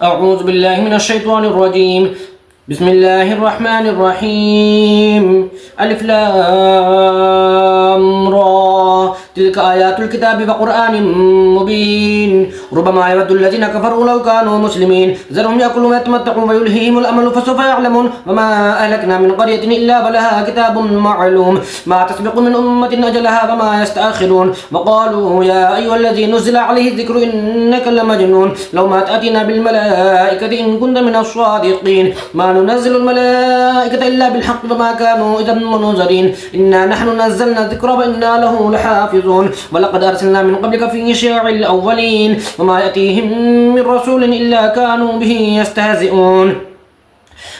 أعوذ بالله من الشيطان الرجيم. بسم الله الرحمن الرحيم. ألف لام را تلك آيات الكتاب وقرآن مبين ربما يود الذين كفروا لو كانوا مسلمين ذرهم يأكلوا ويتمتعوا ويلهيهم الأمل فسوف يعلمون وما أهلكنا من قرية إلا ولها كتاب معلوم ما تسبق من أمة أجلها وما يستأخرون وقالوا يا أيها الذي نزل عليه الذكر إنك لمجنون لو ما تأتينا بالملائكة إن كنت من الصادقين ما ننزل الملائكة إلا بالحق وما كانوا إذا منذرين إنا نحن نزلنا الذكر وإنا له لحافظون ولقد أرسلنا من قبلك في شيع الأولين وما يأتيهم من رسول إلا كانوا به يستهزئون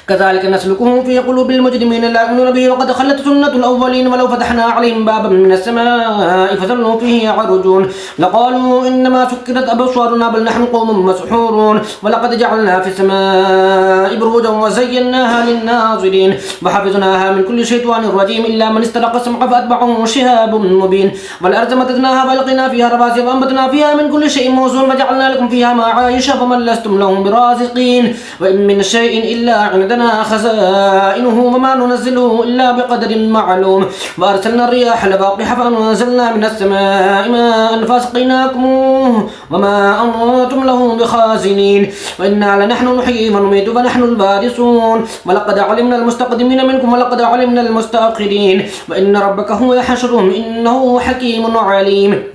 كذلك نسلكه في قلوب المجرمين لا يؤمنون به وقد خلت سنة الأولين ولو فتحنا عليهم بابا من السماء فظلوا فيه يعرجون لقالوا إنما سكرت أبصارنا بل نحن قوم مسحورون ولقد جعلنا في السماء بروجا وزيناها للناظرين وحفظناها من كل شيطان رجيم إلا من استرق السمع فأتبعه شهاب مبين والأرض مددناها وألقينا فيها رواسي وأنبتنا فيها من كل شيء موزون وجعلنا لكم فيها معايش فمن لستم لهم برازقين وإن من شيء إلا عندنا خزائنه وما ننزله إلا بقدر معلوم وأرسلنا الرياح لواقح فأنزلنا من السماء ماء فاسقيناكموه وما أنتم له بخازنين وإنا لنحن نحيي ونميت ونحن الوارثون ولقد علمنا المستقدمين منكم ولقد علمنا المستأخرين وإن ربك هو يحشرهم إنه حكيم عليم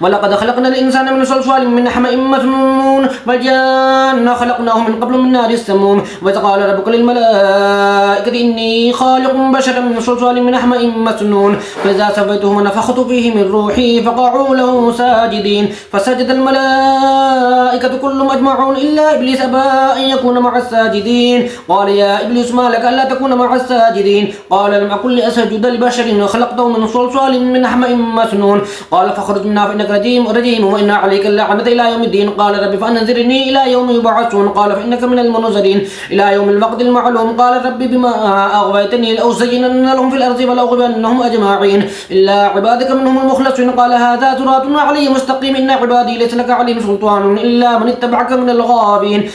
ولقد خلقنا الإنسان من صلصال من حمأ مسنون والجان خلقناه من قبل من نار السموم وإذ قال ربك للملائكة إني خالق بشرا من صلصال من حمأ مسنون فإذا سويته ونفخت فيه من روحي فقعوا له ساجدين فسجد الملائكة كلهم أجمعون إلا إبليس أبى أن يكون مع الساجدين قال يا إبليس ما لك ألا تكون مع الساجدين قال لم أكن لأسجد لبشر خلقته من صلصال من حمأ مسنون قال فاخرج منها فإنك رجيم وإن عليك اللعنة إلى يوم الدين قال رب فأنذرني إلى يوم يبعثون قال فإنك من المنذرين إلى يوم الوقت المعلوم قال رب بما أغويتني لأزينن لهم في الأرض ولأغوينهم أجمعين إلا عبادك منهم المخلصين قال هذا صراط علي مستقيم إن عبادي ليس لك عليهم سلطان إلا من اتبعك من الغاوين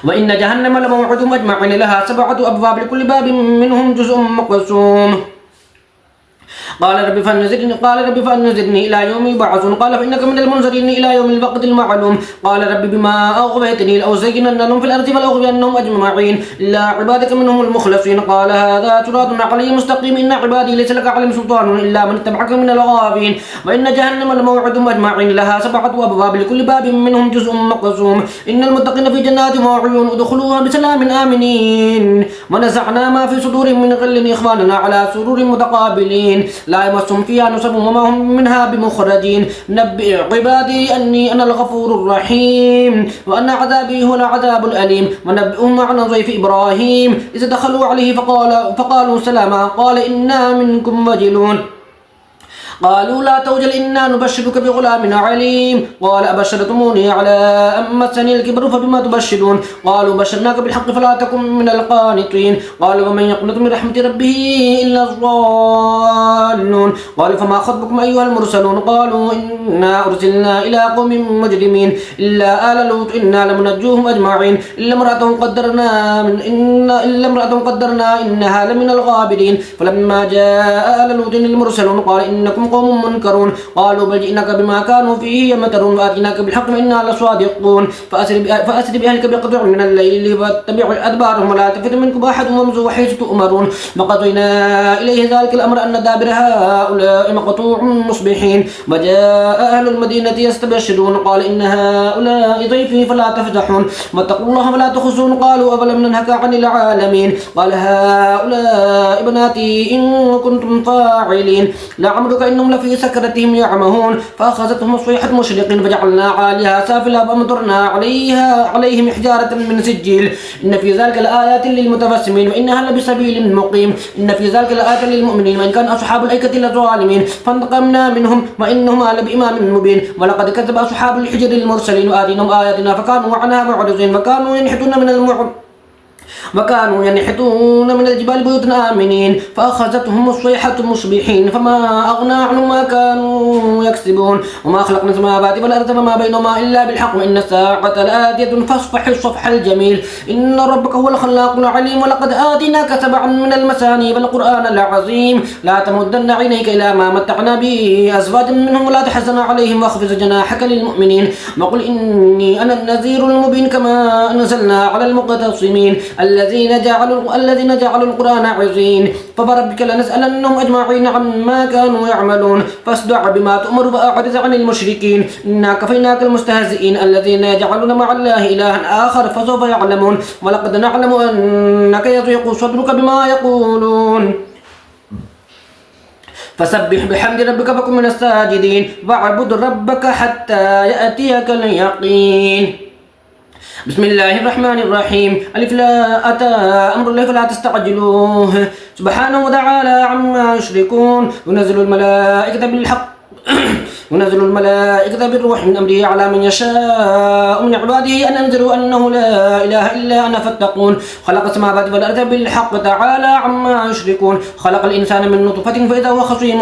وإن جهنم لموعدهم أجمعين لها 7 أبواب لكل باب منهم جزء مقسوم قال رب فأنذرني إلى يوم يبعثون قال فإنك من المنذرين إلى يوم الوقت المعلوم قال رب بما أغويتني لأزينن لهم في الأرض ولأغوينهم أجمعين إلا عبادك منهم المخلصين قال هذا صراط علي مستقيم إن عبادي ليس لك عليهم سلطان إلا من اتبعك من الغاوين وإن جهنم لموعدهم أجمعين لها 7 أبواب لكل باب منهم جزء مقسوم إن المتقين في جنات وعيون ادخلوها بسلام آمنين ونزعنا ما في صدورهم من غل إخواننا على سرور متقابلين لا يمسهم فيها نصب وما هم منها بمخرجين نبئ عبادي أني أنا الغفور الرحيم وأن عذابي هو العذاب الأليم ونبئهم عن ضيف إبراهيم إذا دخلوا عليه فقالوا سلاما قال إنا منكم وجلون قالوا لا توجل إنا نبشرك بغلام عليم قال أبشرتموني على أن مسني الكبر فبما تبشرون قالوا بشرناك بالحق فلا تكن من القانطين قال ومن يقنط من رحمة ربه إلا الضالون قالوا فما خطبكم أيها المرسلون قالوا إنا أرسلنا إلى قوم مجرمين إلا آل لوط إنا لمنجوهم أجمعين إلا امرأة قدرنا إنها لمن الغابرين فلما جاء آل لوط المرسلون قال إنكم قوم منكرون قالوا بل جئناك بما كانوا فيه يمترون وآتيناك بالحق وإنا لصادقون فأسر بأهلك بقطع من الليل واتبعوا أدبارهم ولا تلتفت منكم أحد وامضوا حيث تؤمرون وقضينا إليه ذلك الأمر أن دابر هؤلاء مقطوع مصبحين وجاء أهل المدينة يستبشرون قال إن هؤلاء ضيفي فلا تفضحون واتقوا الله ولا تخزون قالوا أولم ننهك عن العالمين قال هؤلاء بناتي إن كنتم فاعلين لعمرك إنهم لفي سكرتهم يعمهون فأخذتهم الصيحة مشرقين فجعلنا عاليها سافلها وأمطرنا عليهم حجارة من سجيل إن في ذلك لآيات للمتبسمين وإنها لبسبيل مقيم إن في ذلك لآيات للمؤمنين وإن كان أصحاب الأيكة لظالمين فانتقمنا منهم وإنهما لبإمام مبين ولقد كذب أصحاب الحجر المرسلين وآتيناهم آياتنا فكانوا عنها معرضين وكانوا ينحتون من وكانوا ينحتون من الجبال بيوتا آمنين فأخذتهم الصيحة مصبحين فما أغنى عنهم ما كانوا يكسبون وما خلقنا السماوات والأرض وما بينهما إلا بالحق وإن الساعة لآتية فاصفح الصفح الجميل إن ربك هو الخلاق العليم ولقد آتيناك سبعا من المثاني والقرآن العظيم لا تمدن عينيك إلى ما متعنا به أزواجا منهم ولا تحزن عليهم واخفض جناحك للمؤمنين وقل إني أنا النذير المبين كما أنزلنا على المقتصمين الذين جعلوا القرآن عظيم فوربك لنسألنهم أجمعين عما كانوا يعملون فاصدع بما تؤمر وأعرض عن المشركين إنا كفيناك المستهزئين الذين يجعلون مع الله إلها آخر فسوف يعلمون ولقد نعلم أنك يضيق صدرك بما يقولون فسبح بحمد ربك وكن من الساجدين واعبد ربك حتى يأتيك اليقين بسم الله الرحمن الرحيم ألف لا أتى أمر الله فلا تستعجلوه سبحانه وتعالى عما يشركون ينزل الملائكة بالحق ينزل الملائكة بالروح من أمره على من يشاء من عباده أن أنذروا أنه لا إله إلا أنا فاتقون خلق السماوات والأرض بالحق تعالى عما يشركون خلق الإنسان من نطفة فإذا هو خصيم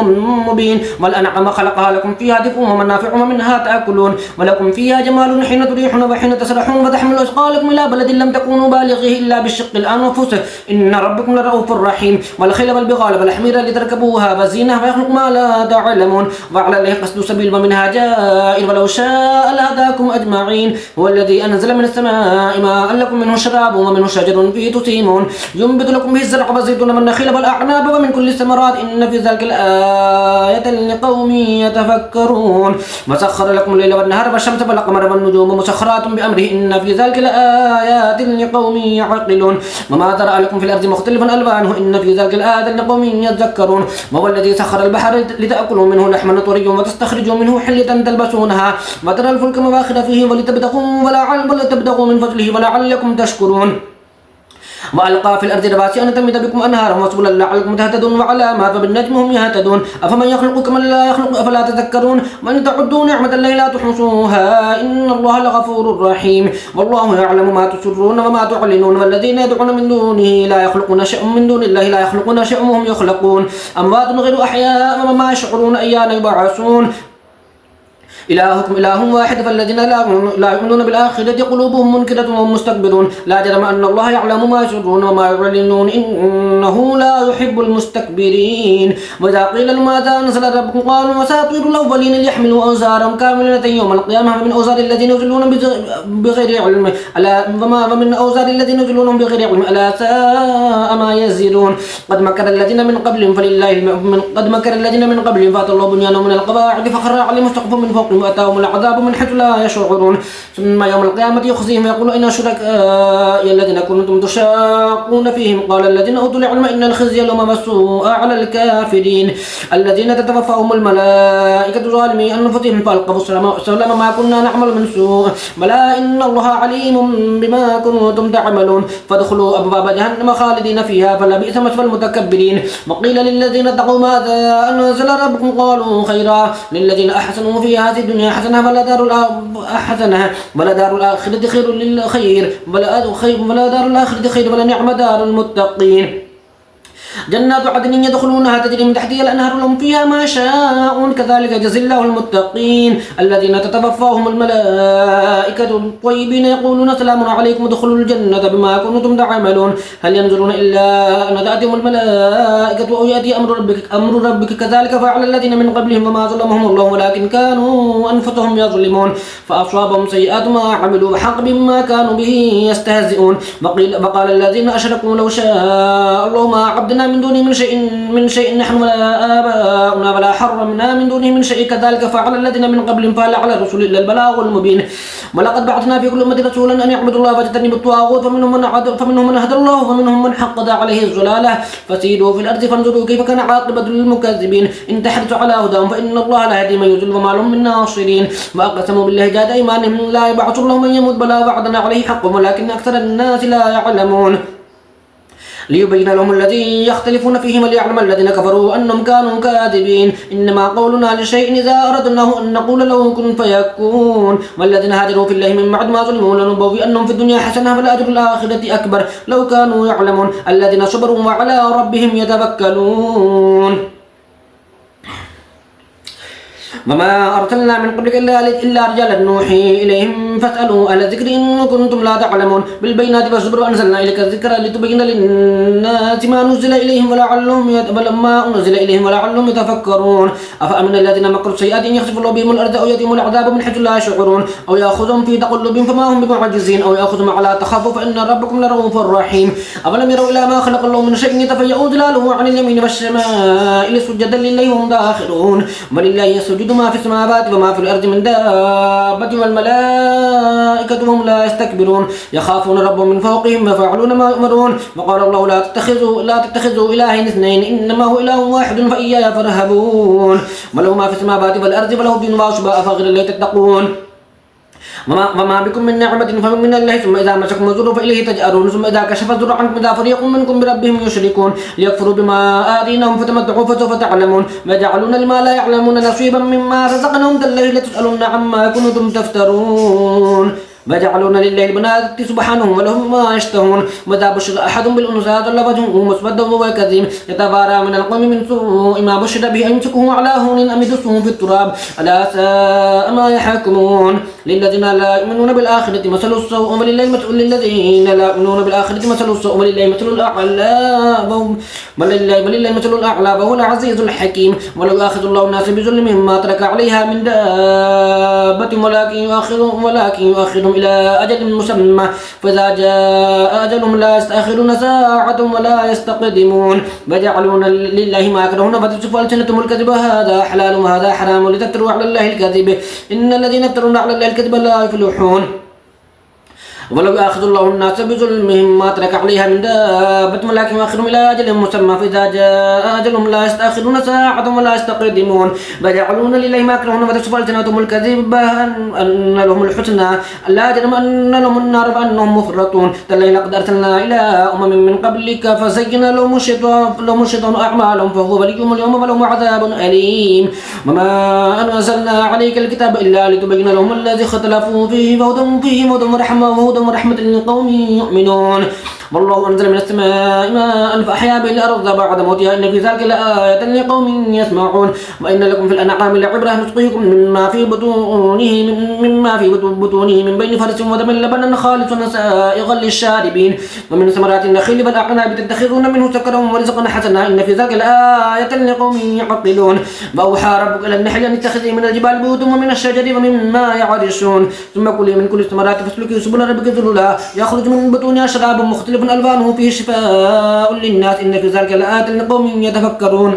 مبين والأنعام خلقها لكم فيها دفء ومنافع ومنها تأكلون ولكم فيها جمال حين تريحون وحين تسرحون وتحملوا أثقالكم إلى بلد لم تكونوا بالغيه إلا بالشق الأنفس إن ربكم لرؤوف رحيم والخيل والبغال والحمير لتركبوها وزينة ويخلق ما لا تعلمون وعلى الله قصد سبيل ومنها جائر ولو شاء لهداكم أجمعين هو الذي أنزل من السماء ماء لكم منه شراب ومنه شجر فيه تسيمون ينبت لكم به الزرع والزيتون والنخيل والأعناب ومن كل الثمرات إن في ذلك الآية لقوم يتفكرون وسخر لكم الليل والنهار والشمس والقمر والنجوم مسخرات بأمره إن في ذلك الآيات لقوم يعقلون وما ترى لكم في الأرض مختلفا ألوانه إن في ذلك الآيات لقوم يذكرون وهو الذي سخر البحر لتأكلوا منه لحما طريا وتستخرجوا منه حلة تلبسونها وترى الفلك مواخر فيه ولتبتغوا من فضله ولعلكم تشكرون وألقى في الأرض رواسي أن تمد بكم أنهارا وسبلا لعلكم تهتدون وعلامات وبالنجم هم يهتدون أفمن يخلق كمن لا يخلق أفلا تذكرون وإن تعدوا نعمة الله لا تحصوها إن الله لغفور رحيم والله يعلم ما تسرون وما تعلنون والذين يدعون من دونه لا يخلقون شيئا من دون الله لا يخلقون شيئا وهم يخلقون أموات غير أحياء وما يشعرون أيان يبعثون إلهكم إله واحد فالذين لا يؤمنون بالآخرة قلوبهم منكرة وهم مستكبرون لا جرم أن الله يعلم ما يسرون وما يعلنون إنه لا يحب المستكبرين وإذا قيل لهم ماذا أنزل ربكم قالوا أساطير الأولين ليحملوا أوزارهم كاملة يوم القيامة من أوزار الذين يضلون بغير علم ومن أوزار الذين يضلون بغير علم ألا ساء ما يزرون قد مكر الذين من قبلهم فأتى الله بنيانهم من القواعد فخر عليهم السقف من فوق وأتاهم العذاب من حيث لا يشعرون ثم يوم القيامة يخزيهم ويقول أين شركائي الذين كنتم تشاقون فيهم قال الذين أوتوا العلم إن الخزي اليوم والسوء على الكافرين الذين تتوفاهم الملائكة ظالمي أنفسهم فألقوا السلام ما كنا نعمل من سوء بلى إن الله عليم بما كنتم تعملون فادخلوا أبواب جهنم خالدين فيها فلبئس مثوى المتكبرين وقيل للذين اتقوا ماذا أنزل ربكم قالوا خيرا للذين أحسنوا في هذه الدنيا حسنة ولا دار الآخرة خير ولنعم دار المتقين جنات عدن يدخلونها تجري من تحتها الأنهار لهم فيها ما يشاءون كذلك يجزي الله المتقين الذين تتوفاهم الملائكة الطيبين يقولون سلام عليكم ادخلوا الجنة بما كنتم تعملون هل ينظرون إلا أن تأتيهم الملائكة أو يأتي أمر ربك كذلك فعل الذين من قبلهم وما ظلمهم الله ولكن كانوا أنفسهم يظلمون فأصابهم سيئات ما عملوا وحق بما كانوا به يستهزئون وقال الذين أشركوا لو شاء الله ما عبدنا من دونه من شيء نحن ولا آباؤنا ولا حرمنا من دونه من شيء كذلك فعل الذين من قبلهم فهل على الرسل إلا البلاغ المبين ولقد بعثنا في كل أمة رسولا أن يعبدوا الله واجتنبوا الطاغوت فمنهم من هدى الله ومنهم من حقد عليه الضلالة فسيروا في الأرض فانظروا كيف كان عاقبة المكذبين إن تحرصوا على هداهم فإن الله لا يهدي من يضل وما لهم من ناصرين وأقسموا بالله جهد أيمانهم لا يبعث الله من يموت بلا وعدا عليه حق ولكن أكثر الناس لا يعلمون ليبين لهم الذي يختلفون فيه وليعلم الذين كفروا أنهم كانوا كاذبين إنما قولنا لشيء إذا أردناه أن نقول له كن فيكون والذين هاجروا في الله من بعد ما ظلموا لنبوئنهم في الدنيا حسنة والأجر الآخرة أكبر لو كانوا يعلمون الذين صبروا وعلى ربهم يتوكلون وما أرسلنا من قبلك إلا رجالا نوحي إليهم فاسألوا أهل الذكر إن كنتم لا تعلمون بالبينات والزبر وأنزلنا إليك الذكر لتبين للناس ما نزل إليهم ولعلهم يتفكرون أفأمن الذين مكروا السيئات أن يخسف الله بهم الأرض أو يأتيهم العذاب من حيث لا يشعرون أو يأخذهم في تقلبهم فما هم بمعجزين أو يأخذهم على تخافوا فإن ربكم لرؤوف رحيم أولم يروا إلى ما خلق الله من شيء يتفيأ ظلاله عن اليمين والشمائل سجدا لله وهم داخرون ولله يسجد ما في السماوات وما في الأرض من دابة والملائكة وهم لا يستكبرون يخافون ربهم من فوقهم ويفعلون ما يؤمرون وقال الله لا تتخذوا إلهين اثنين إنما هو إله واحد فإياي فارهبون وله ما في السماوات والأرض وله دين وأشباء فغير الله تتقون وما بكم من نعمة فمن الله ثم إذا مسكم الضر فإليه تجأرون ثم إذا كشف الضر عنكم إذا فريق منكم بربهم يشركون ليكفروا بما آتيناهم فتمتعوا فسوف تعلمون ويجعلون لما لا يعلمون نصيبا مما رزقناهم تالله لتسألن عما كنتم تفترون ويجعلون لله البنات سبحانه ولهم ما يشتهون وإذا بشر أحد بالأنثى ظل وجهه مسودا وهو كظيم يتبارى من القوم من سوء ما بشر به أيمسكه على هون أم يدسه في التراب ألا ساء ما يحكمون للذين لا يؤمنون بالآخرة مثل السوء وللذين لا يؤمنون بالآخرة مثل السوء ولله مثل الأعلى وهو العزيز الحكيم ولو يأخذ الله الناس بظلمهم ما ترك عليها من دابة ولكن يؤخرهم إلى أجل مسمى فإذا جاء أجلهم لا يستأخرون ساعة ولا يستقدمون ويجعلون لله ما يكرهون فتصف ألسنتهم الكذب هذا حلال وهذا حرام لتفتروا على الله الكذب إن الذين يفترون على الله الكذب لا يفلحون ولو يأخذ الله الناس بظلمهم ما ترك عليها من دابة ولكن يؤخرهم إلى أجل مسمى فإذا جاء أجلهم لا يستأخرون ساعة ولا يستقدمون ويجعلون لله ما يكرهون وتصف ألسنتهم الكذب أن لهم الحسنى لا جرم أن لهم النار فأنهم مفرطون تالله لقد أرسلنا إلى أمم من قبلك فزين لهم الشيطان أعمالهم فهو وليهم اليوم ولهم عذاب أليم وما أنزلنا عليك الكتاب إلا لتبين لهم الذي اختلفوا فيه وهدى ورحمة لقوم يؤمنون والله أنزل من السماء ماء فأحيا به الأرض بعد موتها إن في ذلك لآية لقوم يسمعون وإن لكم في الأنعام لعبرة نسقيكم مما في بطونه من بين فرس ودم لبنا خالصا سائغا للشاربين ومن ثمرات النخيل والأعناب تتخذون منه سكرا ورزقا حسنا إن في ذلك لآية لقوم يعقلون وأوحى ربك إلى النحل أن اتخذي من الجبال بيوتا ومن الشجر ومما يعرشون ثم كلي من كل الثمرات فاسلكي سبل ربك ذللا يخرج من بطونها شراب مختلف ألوانه فيه شفاء للناس إن في ذلك لآيات لقوم يتفكرون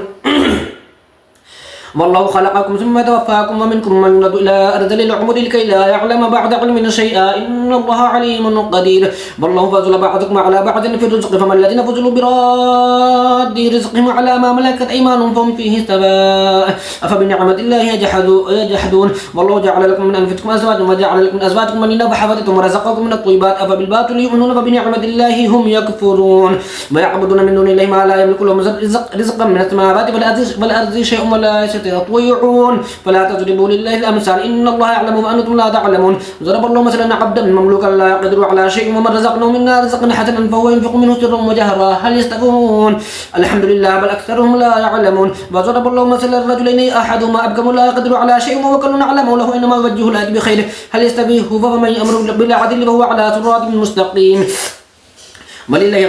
والله خلقكم ثم توفاكم ومنكم من يرد إلى أرذل العمر لكي لا يعلم بعد علم شيئا إن الله عليم قدير والله فضل بعضكم على بعض في الرزق فما الذين فضلوا براد رزقهم على ما ملكت أيمانهم فهم فيه سواء أفبنعمة الله يجحدون والله جعل لكم من أنفسكم أزواجا وجعل لكم أزواجكم من نبحة ورزقكم من الطيبات أفبالباطل يؤمنون فبنعمة الله هم يكفرون ويعبدون من دون الله ما لا يملك لهم رزقا من السماوات والأرض شيء ولا يستطيعون فلا تضربوا لله الأمثال إن الله يعلم وأنتم لا تعلمون ضرب الله مثلا عبدا مملوكا لا يقدر على شيء ومن رزقناه منا رزقا حسنا فهو ينفق منه سرا وجهرا هل يستوون الحمد لله بل أكثرهم لا يعلمون وضرب الله مثلا الرجلين أحدهما أبكم لا يقدر على شيء وكل نعلم له إنما يوجه لا بخير هل يستوي هو فمن يأمر بالعدل وهو على صراط مستقيم ولله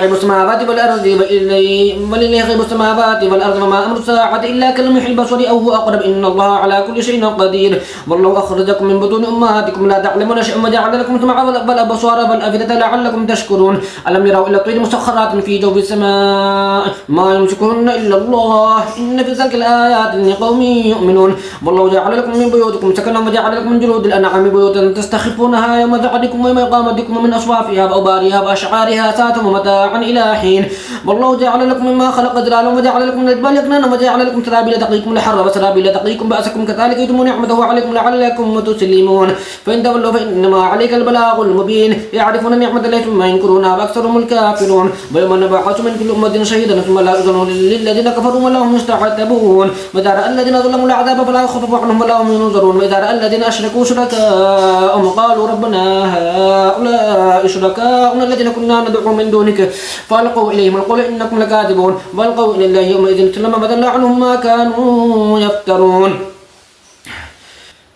غيب السماوات والأرض وما أمر الساعة إلا كلمح البصر أو هو أقرب إن الله على كل شيء قدير والله أخرجكم من بطون أمهاتكم لا تعلمون شيئا وجعل لكم السمع والأبصار والأفئدة لعلكم تشكرون ألم يروا إلى الطير مسخرات في جو السماء ما يمسكهن إلا الله إن في ذلك الآيات لقوم يؤمنون والله جعل لكم من بيوتكم سكنا وجعل لكم من جلود الأنعام بيوتا تستخفونها يوم ذعدكم ويوم إقامتكم ومن أصوافها وأوبارها وأشعارها ساتم متاعا إلى حين والله جعل لكم مما خلق ظلالا وجعل لكم من الجبال أكنانا وجعل لكم سرابيل تقيكم الحر وسرابيل تقيكم بأسكم كذلك يتم نعمته عليكم لعلكم تسلمون فإن تولوا فإنما عليك البلاغ المبين يعرفون نعمة الله ثم ينكرونها وأكثرهم الكافرون ويوم نبعث من كل أمة شهيدا ثم لا يؤذن للذين كفروا ولا هم يستعتبون وإذا رأى الذين ظلموا العذاب فلا يخفف عنهم ولا هم ينظرون وإذا رأى الذين أشركوا شركاءهم قالوا ربنا هؤلاء شركاؤنا الذين كنا ندعو من دونك فألقوا إليهم القول إنكم لكاذبون وألقوا إلى الله يومئذ سلم بدل عنهم ما كانوا يفترون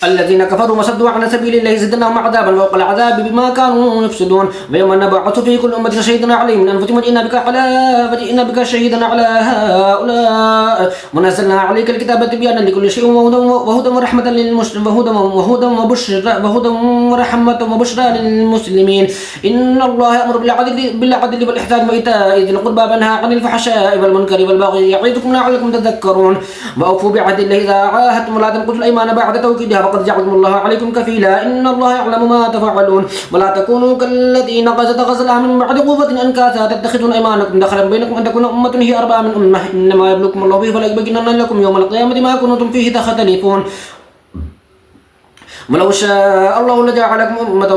الذين كفروا وصدوا عن سبيل الله زدناهم عذابا فوق العذاب بما كانوا يفسدون ويوم نبعث في كل أمة شهيدا عليهم من أنفسهم وجئنا بك شهيدا على هؤلاء ونزلنا عليك الكتاب تبيانا لكل شيء وهدى ورحمة وهدى ورحمة وبشرى للمسلمين إن الله يأمر بالعدل والإحسان وإيتاء ذي القربى وينهى عن الفحشاء والمنكر والبغي يعظكم لعلكم تذكرون وأوفوا بعهد الله إذا عاهدتم ولا تنقضوا الأيمان بعد توكيدها وقد جعلكم الله عليكم كفيلا إن الله يعلم ما تفعلون ولا تكونوا كالذين نقضت غزلها من بعد قوة أنكاثا تتخذون أيمانكم دخلا بينكم أن تكون أمة هي أربع من أمة إنما يبلوكم الله به فلا يبينن لكم يوم القيامة ما كنتم فيه تختلفون ولو شاء الله لجعلكم أمة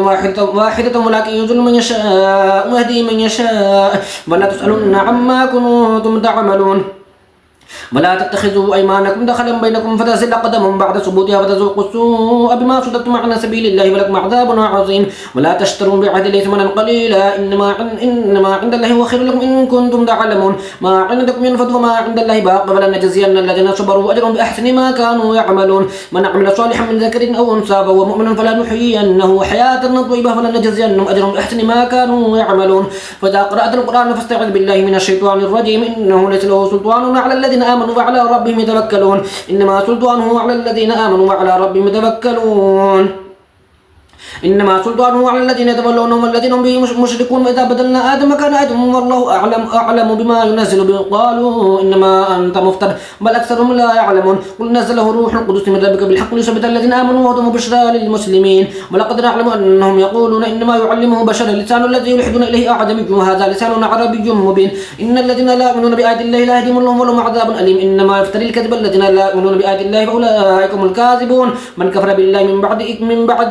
واحدة ولكن يضل من يشاء ويهدي من يشاء ولا تسألن عما كنتم تعملون ولا تتخذوا أيمانكم دخلا بينكم فتزل قدم بعد ثبوتها فتذوقوا السوء بما صددتم عن سبيل الله ولكم عذاب عظيم ولا تشتروا بعهد الله ثمنا قليلا إنما عند الله هو خير لكم إن كنتم تعلمون ما عندكم ينفد وما عند الله باق ولنجزين الذين صبروا أجرهم بأحسن ما كانوا يعملون من عمل صالحا من ذكر أو أنثى وهو مؤمن فلنحيينه حياة طيبة ولنجزينهم أجرهم بأحسن ما كانوا يعملون فإذا قرأت القرآن فاستعذ بالله من الشيطان الرجيم إنه ليس له سلطان على الذين آمنوا وعلى ربهم يتوكلون إنما سلطانه على الذين آمنوا وعلى ربهم يتوكلون إنما سلطانه على الذين يتولونهم والذين هم به مشركون وإذا بدلنا آدم مكان آدم والله أعلم بما ينزل به قالوا إنما أنت مفتر بل أكثرهم لا يعلمون قل نزله روح القدس من ربك بالحق ليثبت الذين آمنوا وهدى وبشرى للمسلمين ولقد نعلم أنهم يقولون إنما يعلمه بشر لسان الذي يلحدون إليه أعجمي وهذا لسان عربي مبين إن الذين لا يؤمنون بآيات الله لا يهديهم الله ولهم عذاب أليم إنما يفتري الكذب الذين لا يؤمنون بآيات الله فأولئك هم الكاذبون من كفر بالله من بعد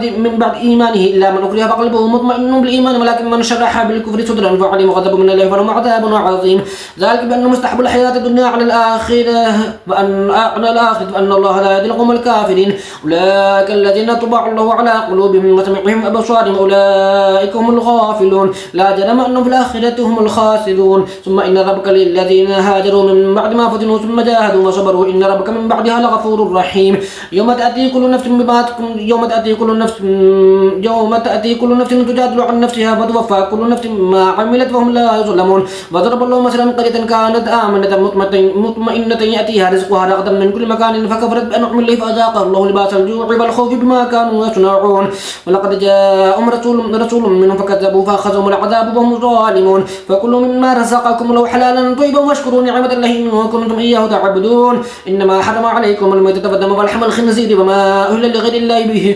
إيمانه إلا من أكره فقلبه مطمئن بالإيمان ولكن من شرح بالكفر صدرا فعليهم غضب من الله فلهم عذاب عظيم ذلك بأنهم استحبوا الحياة الدنيا على الآخرة وأن الله لا يهدي القوم الكافرين أولئك الذين طبع الله على قلوبهم وسمعهم أبصارهم أولئك هم الغافلون لا جرم أنهم في الآخرة هم الخاسرون ثم إن ربك للذين هاجروا من بعد ما فتنوا ثم جاهدوا وصبروا إن ربك من بعدها لغفور رحيم يوم تأتي كل نفس تجادل عن نفسها فتوفى كل نفس ما عملت وهم لا يظلمون وضرب الله مثلا قرية كانت آمنة مطمئنة يأتيها رزقها رغدا من كل مكان فكفرت بأنعم الله فأذاقها الله لباس الجوع والخوف بما كانوا يصنعون ولقد جاءهم رسول منهم فكذبوا فأخذهم العذاب وهم ظالمون فكلوا مما رزقكم الله حلالا طيبا واشكروا نعمة الله إن كنتم إياه تعبدون إنما حرم عليكم الميتة والدم ولحم الخنزير وما أهل لغير الله به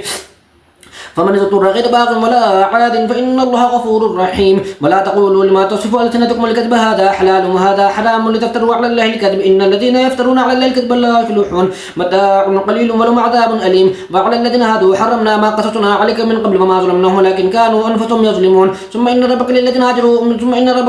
فمن اضطر غير باغ ولا عاد فإن الله غفور رحيم ولا تقولوا لما تصف ألسنتكم الكذب هذا حلال وهذا حرام لتفتروا على الله الكذب إن الذين يفترون على الله الكذب لا يفلحون متاع قليل ولهم عذاب أليم وعلى الذين هادوا حرمنا ما قصصنا عليك من قبل وما ظلمناهم ولكن كانوا أنفسهم يظلمون ثم إن ربك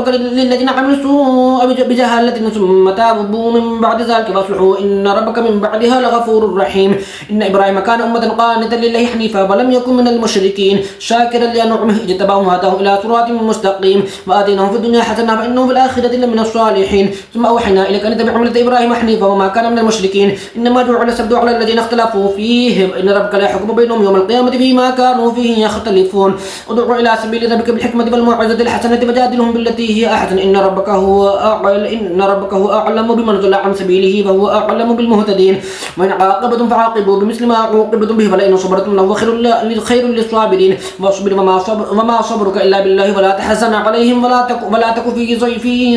للذين عملوا السوء بجهالة ثم تابوا من بعد ذلك فاصلحوا إن ربك من بعدها لغفور رحيم إن إبراهيم كان أمة قانتا لله حنيفا ولم يكن من المشركين شاكرا لأنعمه اجتباهم وهداهم إلى صراط مستقيم وآتيناهم في الدنيا حسنة فإنهم في الآخرة لمن الصالحين ثم أوحينا إليك أن اتبع ملة إبراهيم حنيفا وما كان من المشركين إنما جعل السبت على الذين اختلفوا فيه إن ربك لا يحكم بينهم يوم القيامة فيما كانوا فيه يختلفون ادع إلى سبيل ربك بالحكمة والموعظة الحسنة وجادلهم بالتي هي أحسن إن ربك هو أعلم بمن ضل عن سبيله فهو أعلم بالمهتدين وإن عاقبتم فعاقبوا بمثل ما عوقبتم به فلئن صبرتم لهو خير للصابرين واصبر وما صبرك إلا بالله ولا تحزن عليهم ولا تك في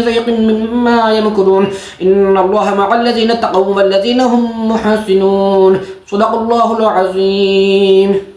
ضيق مما يمكرون إن الله مع الذين اتقوا والذين هم محسنون صدق الله العظيم.